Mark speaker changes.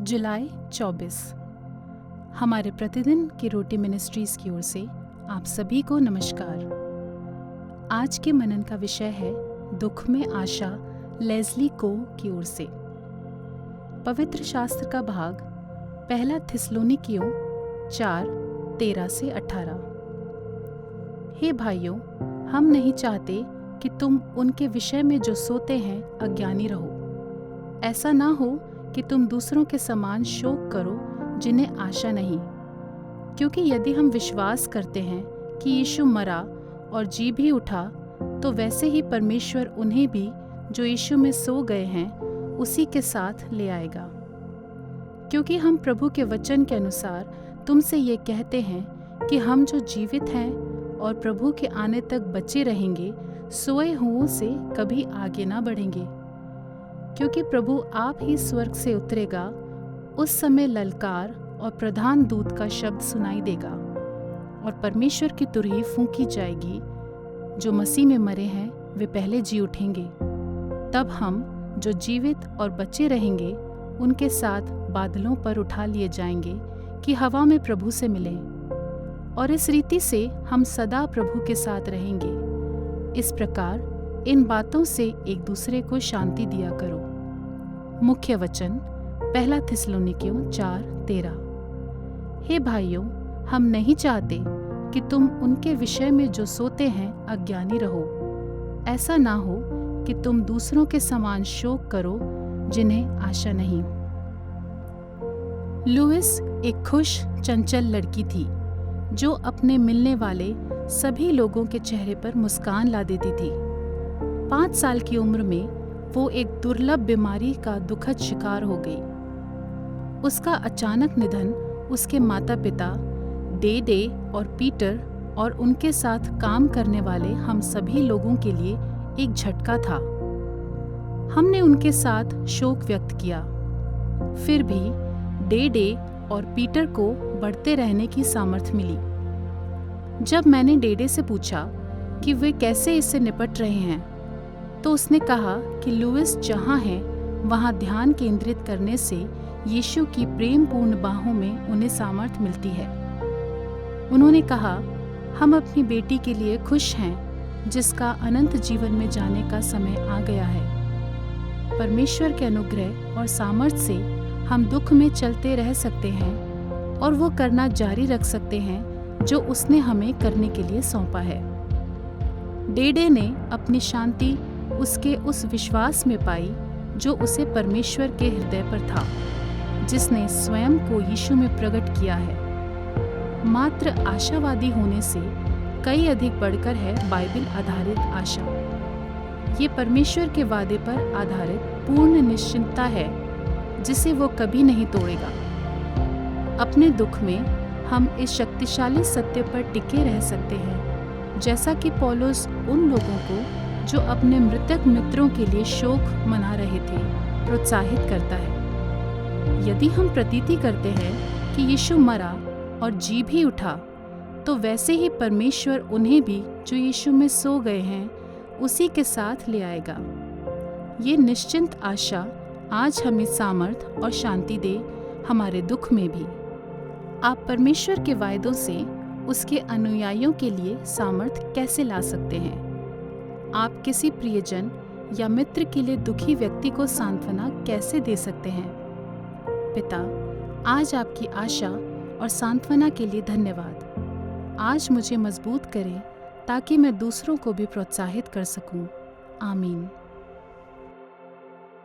Speaker 1: जुलाई 24। हमारे प्रतिदिन की रोटी मिनिस्ट्रीज की ओर से आप सभी को नमस्कार। आज के मनन का विषय है दुख में आशा, लेस्ली को की ओर से। पवित्र शास्त्र का भाग पहला थिस्सलुनीकियों 4:13-18। हे भाइयों, हम नहीं चाहते कि तुम उनके विषय में जो सोते हैं अज्ञानी रहो। ऐसा ना हो कि तुम दूसरों के समान शोक करो जिन्हें आशा नहीं, क्योंकि यदि हम विश्वास करते हैं कि यीशु मरा और जी भी उठा, तो वैसे ही परमेश्वर उन्हें भी जो यीशु में सो गए हैं उसी के साथ ले आएगा। क्योंकि हम प्रभु के वचन के अनुसार तुमसे ये कहते हैं कि हम जो जीवित हैं और प्रभु के आने तक बचे रहेंगे, सोए हुओं से कभी आगे ना बढ़ेंगे। क्योंकि प्रभु आप ही स्वर्ग से उतरेगा, उस समय ललकार और प्रधान दूत का शब्द सुनाई देगा और परमेश्वर की तुरही फूंकी जाएगी। जो मसीह में मरे हैं वे पहले जी उठेंगे। तब हम जो जीवित और बचे रहेंगे उनके साथ बादलों पर उठा लिए जाएंगे कि हवा में प्रभु से मिलें, और इस रीति से हम सदा प्रभु के साथ रहेंगे। इस प्रकार इन बातों से एक दूसरे को शांति दिया करो। मुख्य वचन पहला थिस्सलुनीकियों 4:13। हे भाइयों, हम नहीं चाहते कि तुम उनके विषय में जो सोते हैं अज्ञानी रहो। ऐसा ना हो कि तुम दूसरों के समान शोक करो जिन्हें आशा नहीं। लुइस एक खुश चंचल लड़की थी जो अपने मिलने वाले सभी लोगों के चेहरे पर मुस्कान ला देती थी। 5 साल की उम्र में वो एक दुर्लभ बीमारी का दुखद शिकार हो गई। उसका अचानक निधन उसके माता पिता डे और पीटर और उनके साथ काम करने वाले हम सभी लोगों के लिए एक झटका था। हमने उनके साथ शोक व्यक्त किया। फिर भी डे और पीटर को बढ़ते रहने की सामर्थ्य मिली। जब मैंने डे से पूछा कि वे कैसे इससे निपट रहे हैं, तो उसने कहा कि लुइस जहाँ है वहाँ ध्यान केंद्रित करने से यीशु की प्रेमपूर्ण बाहों में उन्हें सामर्थ्य मिलती है। उन्होंने कहा, हम अपनी बेटी के लिए खुश हैं जिसका अनंत जीवन में जाने का समय आ गया है। परमेश्वर के अनुग्रह और सामर्थ्य से हम दुख में चलते रह सकते हैं और वो करना जारी रख सकते हैं जो उसने हमें करने के लिए सौंपा है। डे ने अपनी शांति उसके उस विश्वास में पाई जो उसे परमेश्वर के हृदय पर था, जिसने स्वयं को यीशु में प्रकट किया है। मात्र आशावादी होने से कई अधिक बढ़कर है बाइबल आधारित आशा। ये परमेश्वर के वादे पर आधारित पूर्ण निश्चिंतता है जिसे वो कभी नहीं तोड़ेगा। अपने दुख में हम इस शक्तिशाली सत्य पर टिके रह सकते हैं, जैसा कि पौलुस उन लोगों को जो अपने मृतक मित्रों के लिए शोक मना रहे थे प्रोत्साहित करता है। यदि हम प्रतीति करते हैं कि यीशु मरा और जी भी उठा, तो वैसे ही परमेश्वर उन्हें भी जो यीशु में सो गए हैं उसी के साथ ले आएगा। ये निश्चिंत आशा आज हमें सामर्थ और शांति दे, हमारे दुख में भी। आप परमेश्वर के वायदों से उसके अनुयायियों के लिए सामर्थ कैसे ला सकते हैं? आप किसी प्रियजन या मित्र के लिए दुखी व्यक्ति को सांत्वना कैसे दे सकते हैं? पिता, आज आपकी आशा और सांत्वना के लिए धन्यवाद। आज मुझे मजबूत करें ताकि मैं दूसरों को भी प्रोत्साहित कर सकूं। आमीन।